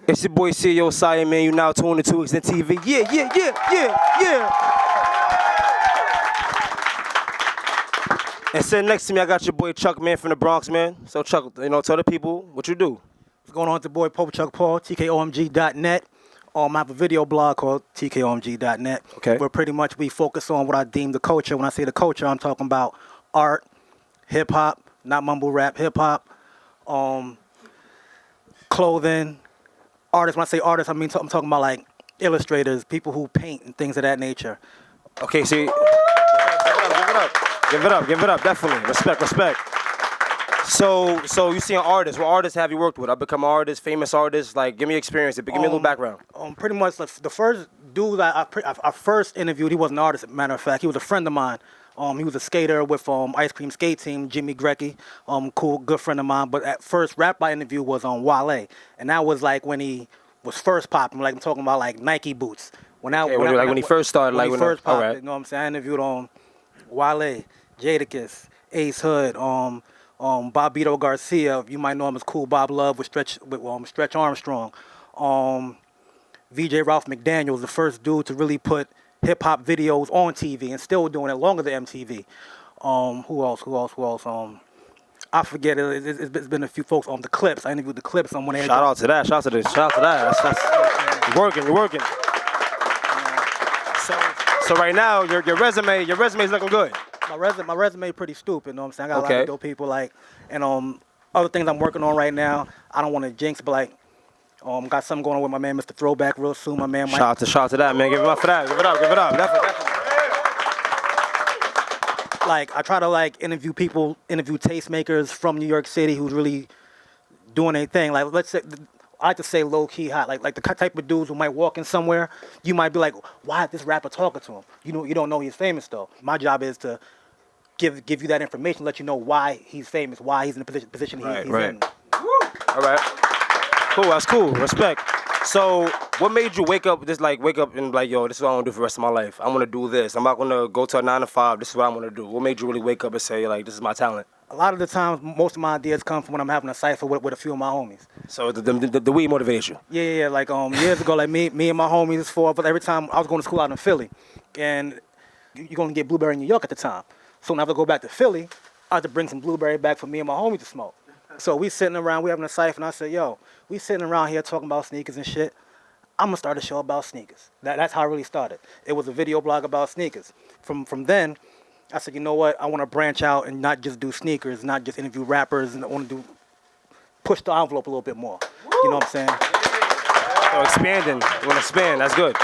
It's your boy CEO Sire, man. You now tuned to 2weeksinTV. Yeah. And sitting next to me, I got your boy Chuck, man, from the Bronx, man. So Chuck, tell the people what you do. What's going on with the boy Pope Chuck Paul, tkomg.net. I have a video blog called tkomg.net. Okay. Where pretty much we focus on what I deem the culture. When I say the culture, I'm talking about art, hip hop, not mumble rap, hip hop, clothing, artists. When I say artists, I'm talking about like illustrators, people who paint and things of that nature. Okay, see, give it up, definitely. Respect. So you see an artist. What artists have you worked with? I've become an artist, famous artist. Like, give me experience. Give me a little background. Pretty much the first dude that I first interviewed, he was an artist, as a matter of fact. He was a friend of mine. He was a skater with Ice Cream Skate Team, Jimmy Grecky, cool, good friend of mine. But at first rap I interviewed was on Wale. And that was like when he was first popping, like I'm talking about like Nike boots. When he first started, when he first popped, right. You know what I'm saying? I interviewed on Wale, Jadakiss, Ace Hood, Bobito Garcia. You might know him as Cool Bob Love with Stretch Armstrong. VJ Ralph McDaniel was the first dude to really put hip hop videos on TV and still doing it longer than MTV. Who else? I forget. It's been a few folks on the Clips. I interviewed the Clips on one. Shout out to that. That's you're working. So right now your resume is looking good. My resume pretty stupid. You know what I'm saying? I got a lot of dope people other things I'm working on right now. I don't want to jinx, but like. Got something going on with my man, Mr. Throwback, real soon. My man, Mike. Shout out to that, man. Give it up for that. Give it up. Definitely. Like, I try to interview tastemakers from New York City who's really doing their thing. Like, let's say, I like to say low key hot. Like the type of dudes who might walk in somewhere, you might be like, why is this rapper talking to him? You don't know he's famous though. My job is to give you that information, let you know why he's famous, why he's in the position he's in. All right. Cool, that's cool. Respect. So, what made you wake up and be like, yo, this is what I want to do for the rest of my life. I want to do this. I'm not going to go to a 9 to 5. This is what I want to do. What made you really wake up and say, like, this is my talent? A lot of the times, most of my ideas come from when I'm having a cipher with a few of my homies. So, the weed motivates you? Yeah. Like, years ago, like, me and my homies, but every time I was going to school out in Philly, and you're going to get blueberry in New York at the time. So, when I would go back to Philly, I had to bring some blueberry back for me and my homies to smoke. So, we sitting around, we having a cipher, and I said, yo, we sitting around here talking about sneakers and shit. I'm going to start a show about sneakers. That's how it really started. It was a video blog about sneakers. From then, I said, you know what? I want to branch out and not just do sneakers, not just interview rappers, and I want to push the envelope a little bit more. Woo! You know what I'm saying? So expanding. You want to expand. That's good.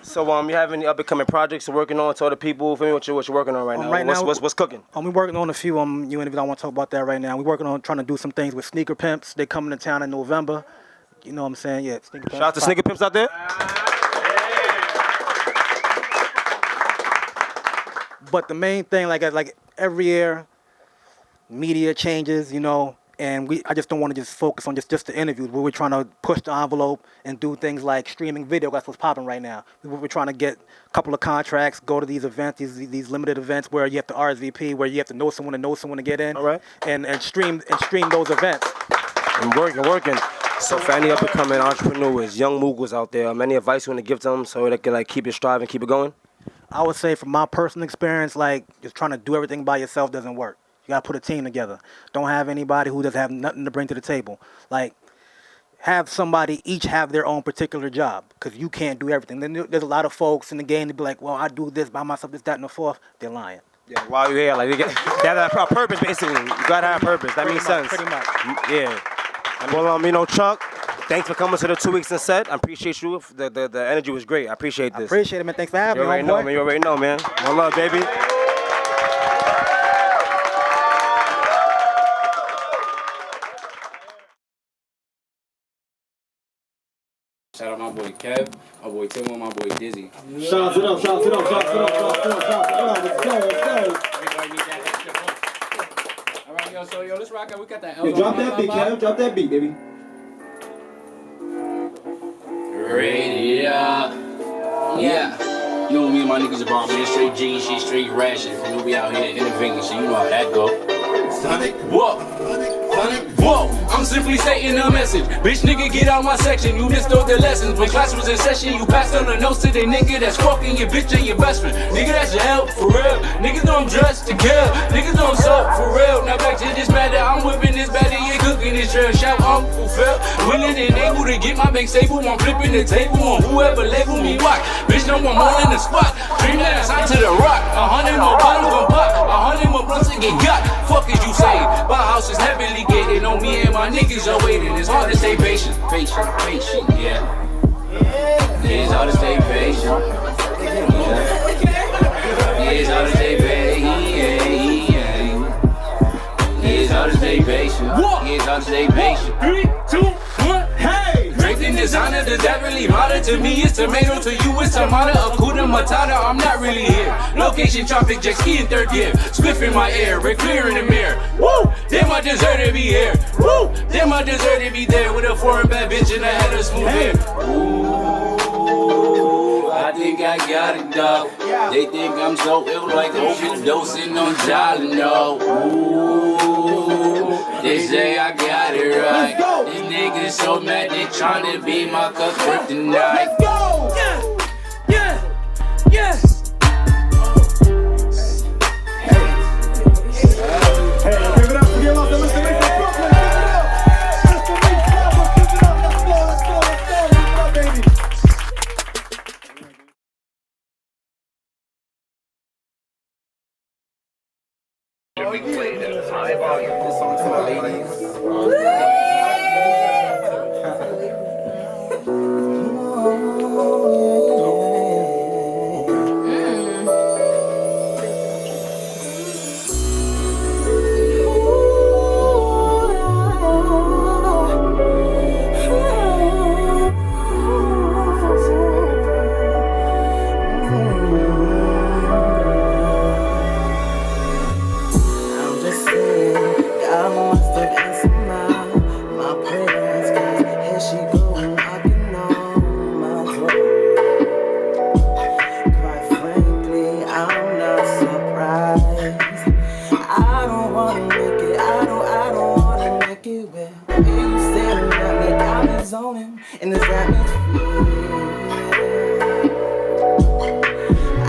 So you have any up-and-coming projects you're working on? Tell the people what you're working on right now. What's cooking? We're working on a few. You interviews. I want to talk about that right now. We're working on trying to do some things with Sneaker Pimps. They coming to town in November. You know what I'm saying? Yeah, Sneaker Pimps. Shout out to Sneaker Pimps out there. But the main thing, like every year, media changes, and I just don't want to just focus on just the interviews. We're trying to push the envelope and do things like streaming video. That's what's popping right now. We're trying to get a couple of contracts, go to these events, these limited events where you have to RSVP, where you have to know someone to get in. All right. And stream those events. I'm working. So for any up-and-coming entrepreneurs, young moguls out there, any advice you want to give to them so they can keep it striving, keep it going? I would say from my personal experience, just trying to do everything by yourself doesn't work. You got to put a team together. Don't have anybody who doesn't have nothing to bring to the table. Have somebody each have their own particular job because you can't do everything. Then there's a lot of folks in the game that be like, well, I do this by myself, this, that, and the fourth. They're lying. Yeah, while you're here, they have a purpose, basically. You got to have purpose. That makes sense. Pretty much. Yeah. Well, Chuck, thanks for coming to the 2 Weeks in Set. I appreciate you. The energy was great. I appreciate this. I appreciate it, man. Thanks for having me. You already know, man. One love, baby. Shout out my boy Kev, my boy Tim, my boy Dizzy. Shout it up. Let's go. Everybody need that extra hook. All right, let's rock it. We got that. Drop that beat, Kev. Drop that beat, baby. Radio. Yeah. You know me and my niggas about, man. Straight G shit, straight ration. We out here innovating, so you know how that go. Sonic. What? Whoa, I'm simply stating a message. Bitch nigga, get out my section. You missed all the lessons. When class was in session, you passed on the notes to the nigga that's fucking your bitch and your best friend. Nigga, that's your help, for real. Niggas know I'm dressed to kill. Niggas know I'm so for real. Now back to this matter, I'm whipping this batter, you cooking this trail. Shout Uncle Phil. Willing and able to get my bank stable. I'm flipping the table on whoever label me watch. Bitch know I'm all in the spot. Dream that I signed to the rock. 100 more bottles gon' pop. 100 more blunts to get got. Fuck is you saying? My house is heavily gated. On me and my niggas are waiting. It's hard to stay patient. Patient, patient, yeah. It's hard to stay patient. Yeah. It's hard to stay patient. It's hard to stay patient. It's hard to stay patient. 3, 2, 1, hey! Draped in designer, does that really matter? To me, it's tomato. To you, it's tomato. Akuda Matata, I'm not really here. Location, traffic, jet ski in third gear. Spliff in my air, red clear in the mirror. Woo! Damn, I deserve to be here. Woo! Damn, I deserve to be there with a foreign bad bitch and I had a smooth hair. Ooh, I think I got it, dog. They think I'm so ill, like overdosing on Tylenol. Ooh, they say I got it right. These niggas so mad they tryna be my kryptonite. Let's go! Yeah, yeah, yeah. Hey, give it up for your love, Mr. Mix from Brooklyn. Give it up. Mr. Mix, give it up. Let's go, let's go, let's go. Give it up, baby. We played at a high volume. This song to my ladies. In this atmosphere, I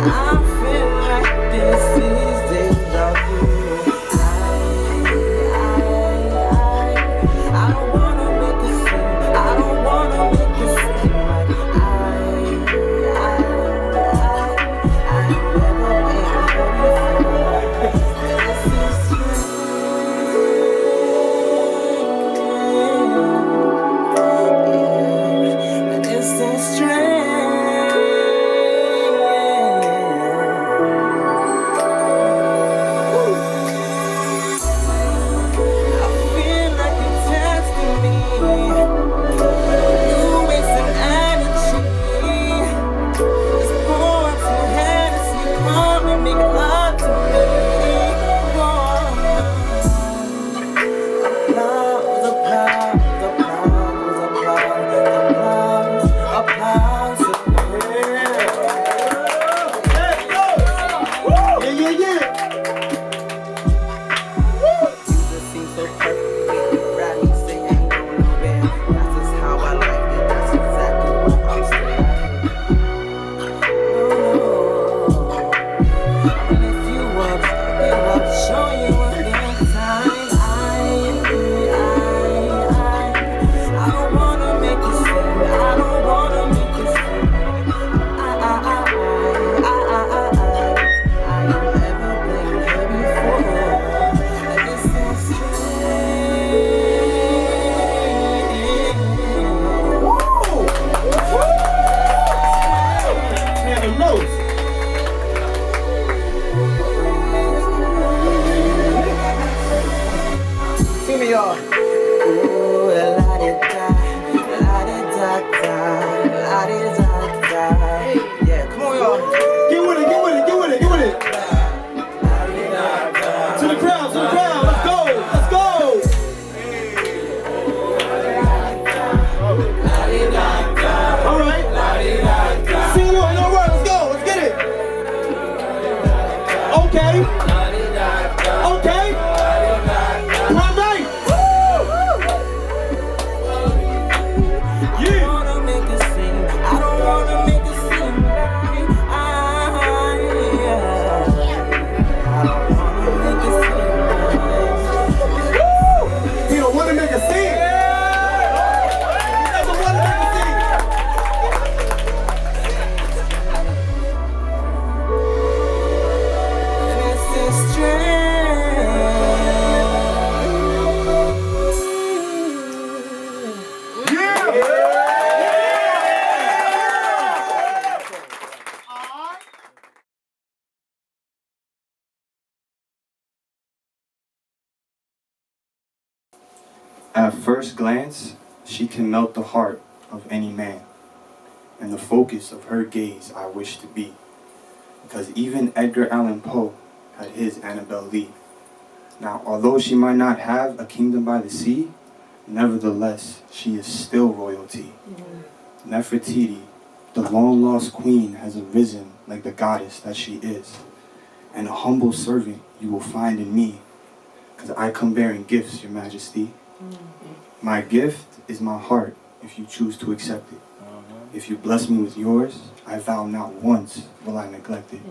feel like this is deja vu. I don't wanna make a scene. I don't wanna make a scene. Like I never been before. This is Okay. Okay. One night. At first glance, she can melt the heart of any man, and the focus of her gaze I wish to be, because even Edgar Allan Poe had his Annabel Lee. Now, although she might not have a kingdom by the sea, nevertheless, she is still royalty. Nefertiti, the long-lost queen, has arisen like the goddess that she is, and a humble servant you will find in me, because I come bearing gifts, your majesty. My gift is my heart, if you choose to accept it. If you bless me with yours, I vow not once will I neglect it.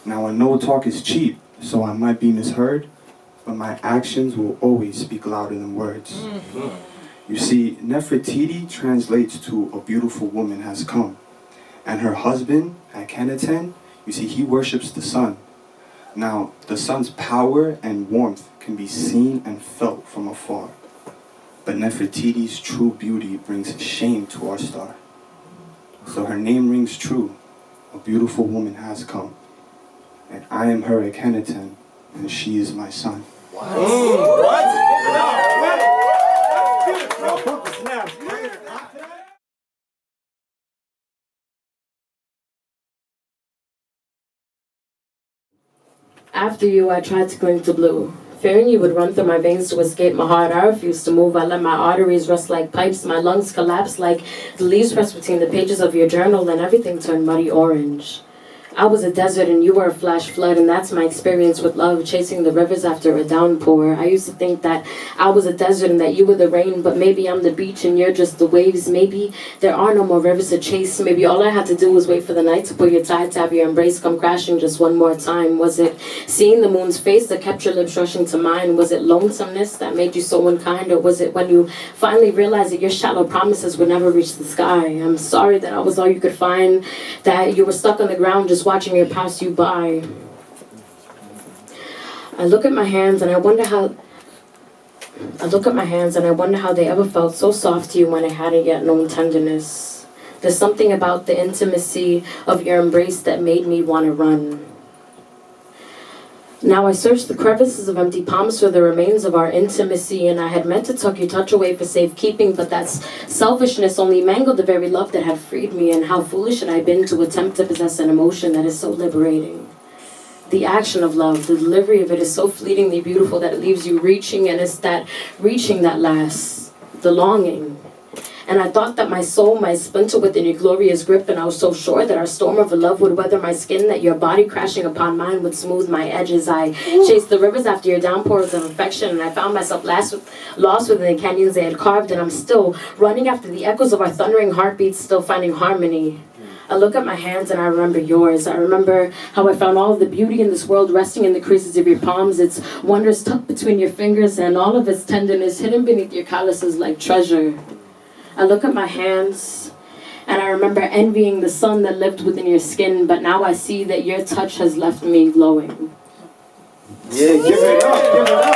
Now I know talk is cheap, so I might be misheard, but my actions will always speak louder than words. You see, Nefertiti translates to a beautiful woman has come. And her husband, Akhenaten, you see, he worships the sun. Now, the sun's power and warmth can be seen and felt from afar. But Nefertiti's true beauty brings shame to our star. So her name rings true. A beautiful woman has come. And I am her Akhenaten, and she is my son. After you, I tried to cling to blue. Fearing you would run through my veins to escape my heart, I refused to move. I let my arteries rust like pipes, my lungs collapse like the leaves pressed between the pages of your journal, and everything turned muddy orange. I was a desert and you were a flash flood, and that's my experience with love, chasing the rivers after a downpour. I used to think that I was a desert and that you were the rain, but maybe I'm the beach and you're just the waves. Maybe there are no more rivers to chase. Maybe all I had to do was wait for the night to pull your tide, to have your embrace come crashing just one more time. Was it seeing the moon's face that kept your lips rushing to mine? Was it lonesomeness that made you so unkind? Or was it when you finally realized that your shallow promises would never reach the sky? I'm sorry that I was all you could find, that you were stuck on the ground just watching it pass you by. I look at my hands and I wonder how they ever felt so soft to you when I hadn't yet known tenderness. There's something about the intimacy of your embrace that made me want to run. Now I searched the crevices of empty palms for the remains of our intimacy, and I had meant to tuck your touch away for safekeeping, but that selfishness only mangled the very love that had freed me. And how foolish had I been to attempt to possess an emotion that is so liberating. The action of love, the delivery of it is so fleetingly beautiful that it leaves you reaching, and it's that reaching that lasts, the longing. And I thought that my soul might splinter within your glorious grip, and I was so sure that our storm of love would weather my skin, that your body crashing upon mine would smooth my edges. I chased the rivers after your downpours of affection, and I found myself lost within the canyons they had carved, and I'm still running after the echoes of our thundering heartbeats, still finding harmony. I look at my hands and I remember yours. I remember how I found all of the beauty in this world resting in the creases of your palms, its wonders tucked between your fingers, and all of its tenderness hidden beneath your calluses like treasure. I look at my hands, and I remember envying the sun that lived within your skin, but now I see that your touch has left me glowing. Yeah, give it up, give it up.